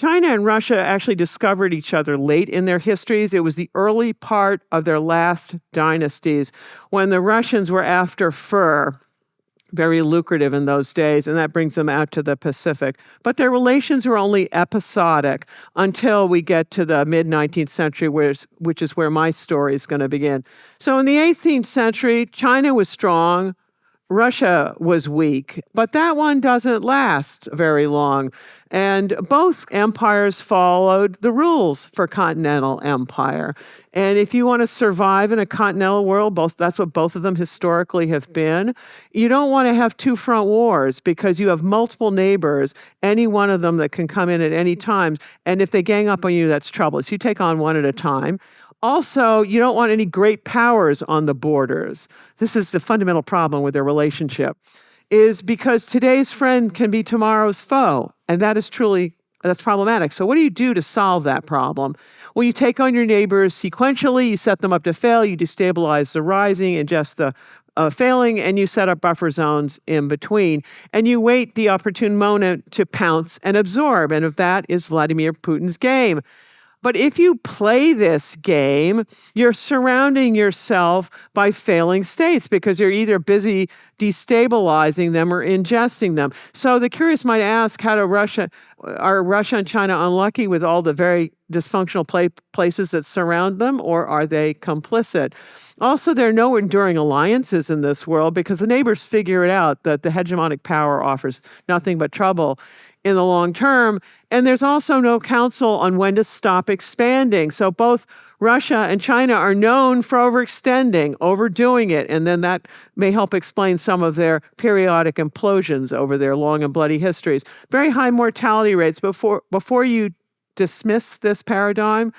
China and Russia actually discovered each other late in their histories. It was the early part of their last dynasties when the Russians were after fur, very lucrative in those days, and that brings them out to the Pacific. But their relations were only episodic until we get to the mid-19th century, which is where my story is going to begin. So in the 18th century, China was strong, Russia was weak, but that one doesn't last very long. And both empires followed the rules for Continental Empire. And if you want to survive in a continental world, that's what both of them historically have been. You don't want to have two front wars because you have multiple neighbors, any one of them that can come in at any time. And if they gang up on you, that's trouble. So you take on one at a time. Also, you don't want any great powers on the borders. This is the fundamental problem with their relationship, is because today's friend can be tomorrow's foe. And that's problematic. So what do you do to solve that problem? Well, you take on your neighbors sequentially, you set them up to fail, you destabilize the rising, ingest the failing, and you set up buffer zones in between. And you wait the opportune moment to pounce and absorb. And if that is Vladimir Putin's game. But if you play this game, you're surrounding yourself by failing states because you're either busy destabilizing them or ingesting them. So the curious might ask, are Russia and China unlucky with all the very dysfunctional places that surround them, or are they complicit? Also, there are no enduring alliances in this world because the neighbors figure it out that the hegemonic power offers nothing but trouble in the long term. And there's also no counsel on when to stop expanding. So both Russia and China are known for overextending, overdoing it, and then that may help explain some of their periodic implosions over their long and bloody histories. Very high mortality rates. Before you dismiss this paradigm,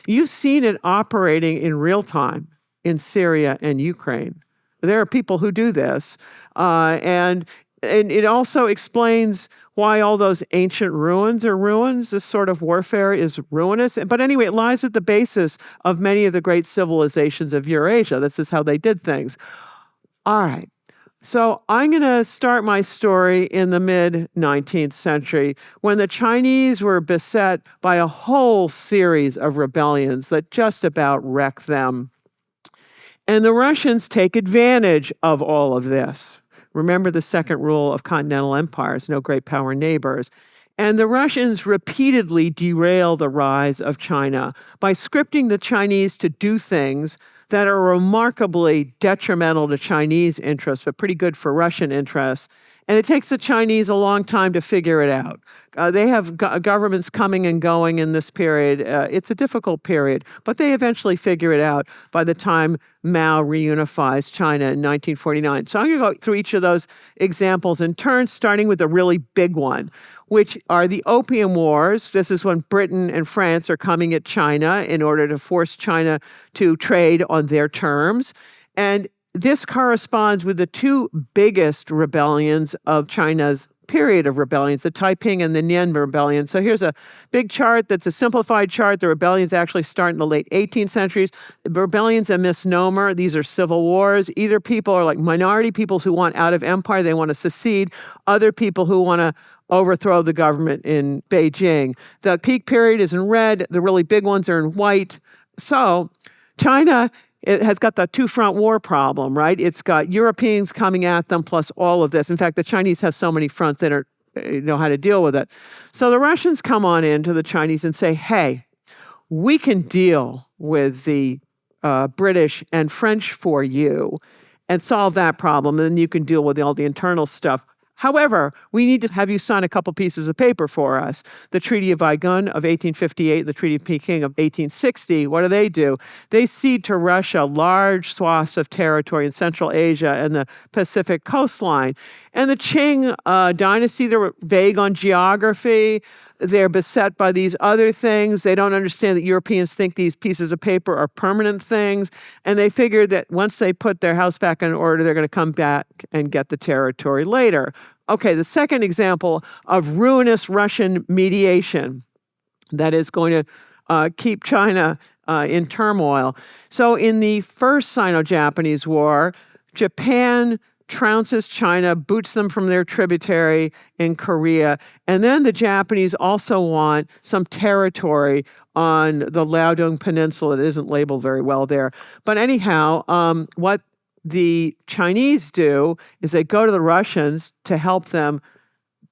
you've seen it operating in real time in Syria and Ukraine. There are people who do this, and it also explains why all those ancient ruins are ruins. This sort of warfare is ruinous. But anyway, it lies at the basis of many of the great civilizations of Eurasia. This is how they did things. All right. So I'm going to start my story in the mid-19th century when the Chinese were beset by a whole series of rebellions that just about wrecked them. And the Russians take advantage of all of this. Remember the second rule of continental empires, no great power neighbors. And the Russians repeatedly derail the rise of China by scripting the Chinese to do things that are remarkably detrimental to Chinese interests, but pretty good for Russian interests. And it takes the Chinese a long time to figure it out. They have governments coming and going in this period. It's a difficult period, but they eventually figure it out by the time Mao reunifies China in 1949. So I'm going to go through each of those examples in turn, starting with a really big one, which are the Opium Wars. This is when Britain and France are coming at China in order to force China to trade on their terms. And this corresponds with the two biggest rebellions of China's period of rebellions, the Taiping and the Nian rebellion. So here's a big chart that's a simplified chart. The rebellions actually start in the late 18th centuries. The rebellion's a misnomer. These are civil wars. Either people are like minority peoples who want out of empire, they want to secede. Other people who want to overthrow the government in Beijing. The peak period is in red. The really big ones are in white. So China, it has got the two-front war problem, right? It's got Europeans coming at them plus all of this. In fact, the Chinese have so many fronts they don't know how to deal with it. So the Russians come on in to the Chinese and say, hey, we can deal with the British and French for you and solve that problem, and then you can deal with all the internal stuff. However, we need to have you sign a couple pieces of paper for us. The Treaty of Aigun of 1858, the Treaty of Peking of 1860, what do? They cede to Russia large swaths of territory in Central Asia and the Pacific coastline. And the Qing dynasty, they were vague on geography. They're beset by these other things. They don't understand that Europeans think these pieces of paper are permanent things. And they figure that once they put their house back in order, they're going to come back and get the territory later. Okay, the second example of ruinous Russian mediation that is going to keep China in turmoil. So in the first Sino-Japanese War, Japan trounces China, boots them from their tributary in Korea. And then the Japanese also want some territory on the Liaodong Peninsula. It isn't labeled very well there. But anyhow, what the Chinese do is they go to the Russians to help them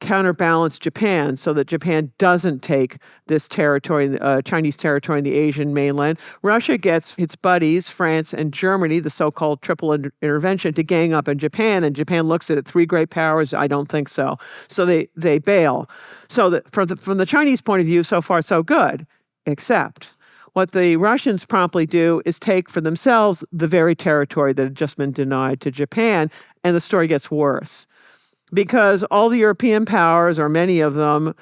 counterbalance Japan so that Japan doesn't take this territory, Chinese territory in the Asian mainland. Russia gets its buddies, France and Germany, the so-called triple intervention, to gang up in Japan, and Japan looks at it, three great powers, I don't think so. So they bail. So that from the Chinese point of view, so far so good, except what the Russians promptly do is take for themselves the very territory that had just been denied to Japan, and the story gets worse. Because all the European powers, or many of them,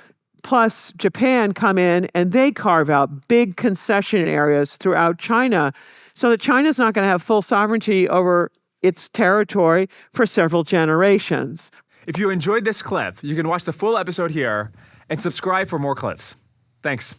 plus Japan, come in and they carve out big concession areas throughout China so that China's not going to have full sovereignty over its territory for several generations. If you enjoyed this clip, you can watch the full episode here and subscribe for more clips. Thanks.